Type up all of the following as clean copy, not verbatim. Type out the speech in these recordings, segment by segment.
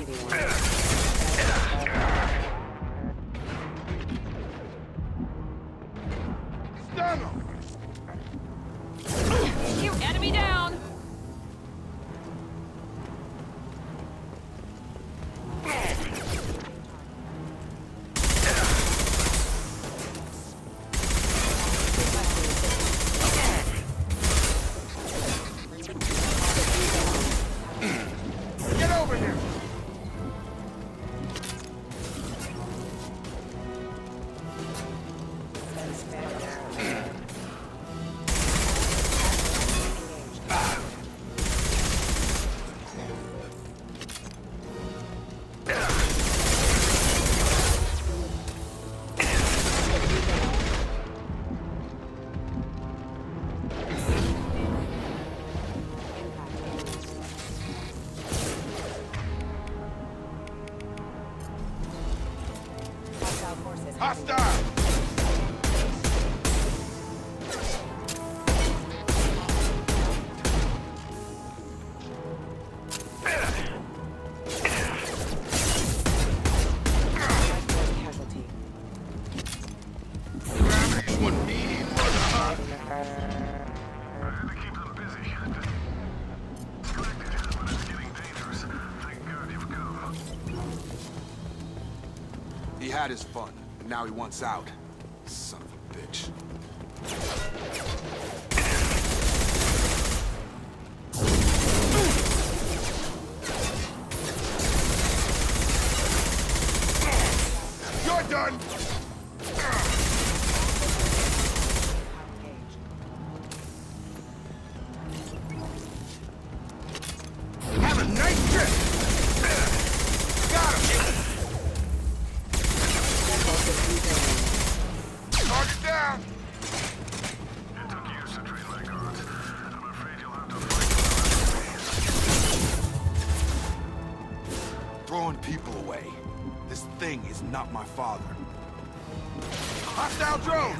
You enemy down! Get over here! Hostile! Casualty. Gravity would be mother. To keep them busy. Distracted, but it's getting dangerous. Thank God you've come. He had his fun, and now he wants out. Son of a bitch. You're done! Have a nice trip! Got him! Target down! It took years to train my guards. I'm afraid you'll have to fight. Throwing people away. This thing is not my father. Hostile drone!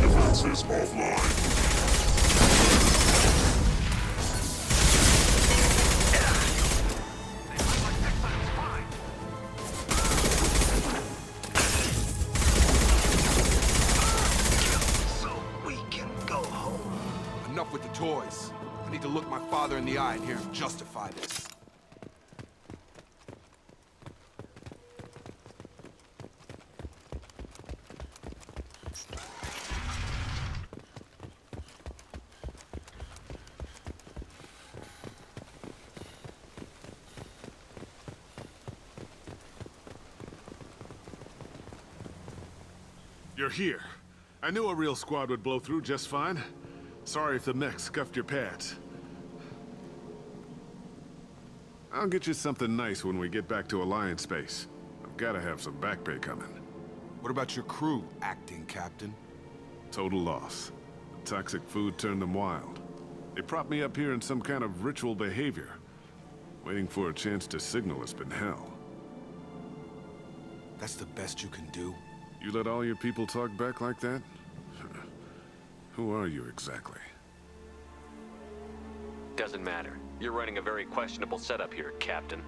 Defenses offline. So we can go home. Enough with the toys. I need to look my father in the eye and hear him justify this. You're here. I knew a real squad would blow through just fine. Sorry if the mech scuffed your pads. I'll get you something nice when we get back to Alliance space. I've gotta have some back pay coming. What about your crew, acting captain? Total loss. Toxic food turned them wild. They propped me up here in some kind of ritual behavior. Waiting for a chance to signal has been hell. That's the best you can do? You let all your people talk back like that? Who are you exactly? Doesn't matter. You're running a very questionable setup here, Captain.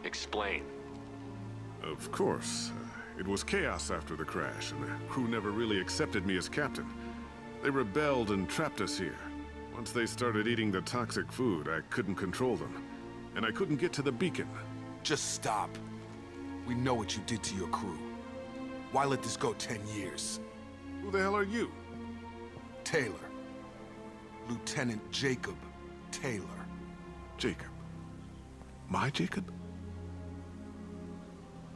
Explain. Of course. It was chaos after the crash, and the crew never really accepted me as captain. They rebelled and trapped us here. Once they started eating the toxic food, I couldn't control them. And I couldn't get to the beacon. Just stop. We know what you did to your crew. Why let this go 10 years? Who the hell are you? Taylor. Lieutenant Jacob Taylor. Jacob. My Jacob?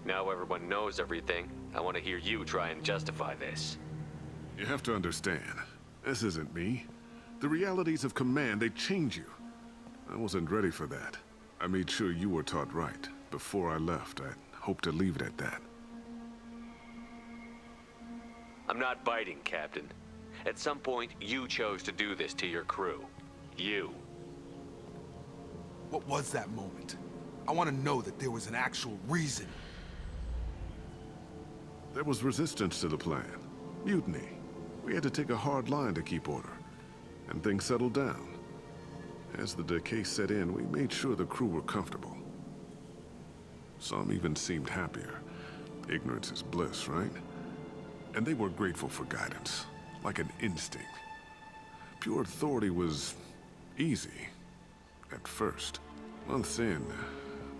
Now everyone knows everything. I want to hear you try and justify this. You have to understand, this isn't me. The realities of command, they change you. I wasn't ready for that. I made sure you were taught right. Before I left, I hoped to leave it at that. I'm not biting, Captain. At some point, you chose to do this to your crew. You. What was that moment? I want to know that there was an actual reason. There was resistance to the plan. Mutiny. We had to take a hard line to keep order. And things settled down. As the decay set in, we made sure the crew were comfortable. Some even seemed happier. Ignorance is bliss, right? And they were grateful for guidance, like an instinct. Pure authority was easy, at first. Months in,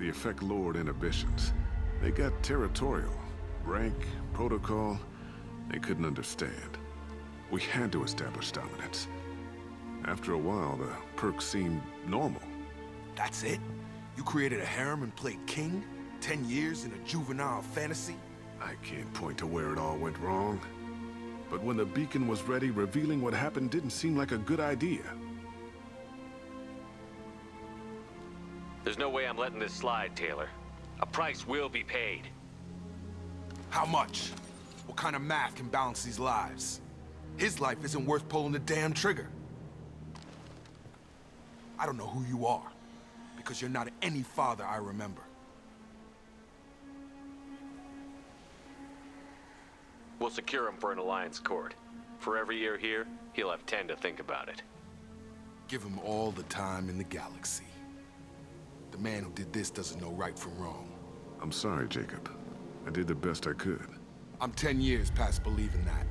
the effect lowered inhibitions. They got territorial. Rank, protocol, they couldn't understand. We had to establish dominance. After a while, the perks seemed normal. That's it? You created a harem and played king? 10 years in a juvenile fantasy? I can't point to where it all went wrong. But when the beacon was ready, revealing what happened didn't seem like a good idea. There's no way I'm letting this slide, Taylor. A price will be paid. How much? What kind of math can balance these lives? His life isn't worth pulling the damn trigger. I don't know who you are, because you're not any father I remember. We'll secure him for an alliance court. For every year here, he'll have 10 to think about it. Give him all the time in the galaxy. The man who did this doesn't know right from wrong. I'm sorry, Jacob. I did the best I could. I'm 10 years past believing that.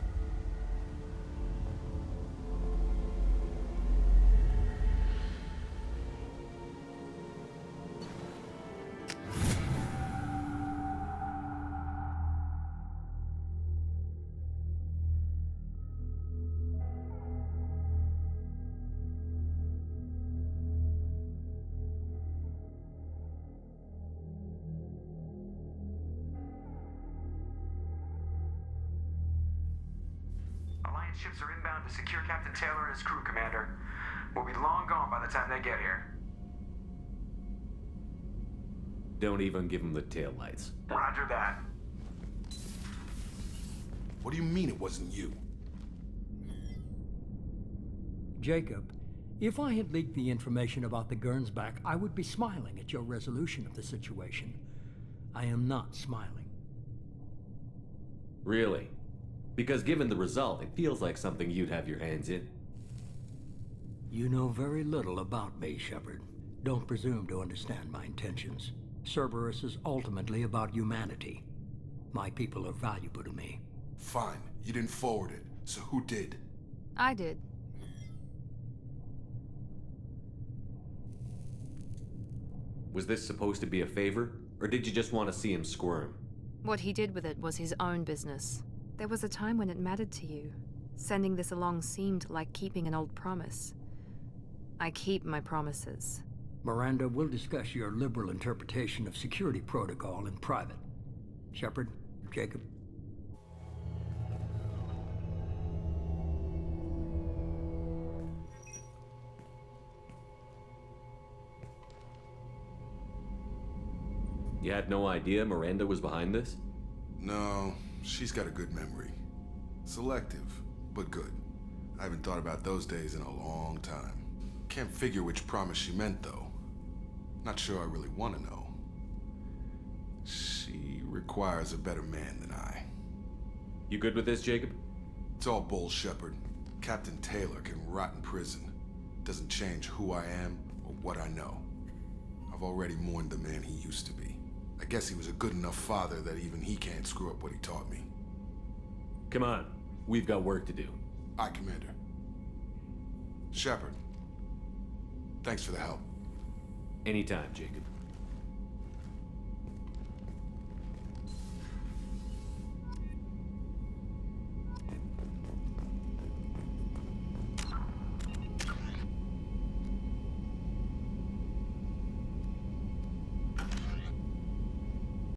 Alliance ships are inbound to secure Captain Taylor and his crew, Commander. We'll be long gone by the time they get here. Don't even give him the taillights. Roger that. What do you mean it wasn't you? Jacob, if I had leaked the information about the Gernsback, I would be smiling at your resolution of the situation. I am not smiling. Really? Because given the result, it feels like something you'd have your hands in. You know very little about me, Shepard. Don't presume to understand my intentions. Cerberus is ultimately about humanity. My people are valuable to me. Fine, you didn't forward it, so who did? I did. Was this supposed to be a favor, or did you just want to see him squirm? What he did with it was his own business. There was a time when it mattered to you. Sending this along seemed like keeping an old promise. I keep my promises. Miranda, we'll discuss your liberal interpretation of security protocol in private. Shepard, Jacob. You had no idea Miranda was behind this? No, she's got a good memory. Selective, but good. I haven't thought about those days in a long time. Can't figure which promise she meant, though. Not sure I really want to know. She requires a better man than I. You good with this, Jacob? It's all bull, Shepard. Captain Taylor can rot in prison. Doesn't change who I am or what I know. I've already mourned the man he used to be. I guess he was a good enough father that even he can't screw up what he taught me. Come on, we've got work to do. Aye, Commander. Shepard, thanks for the help. Anytime, Jacob.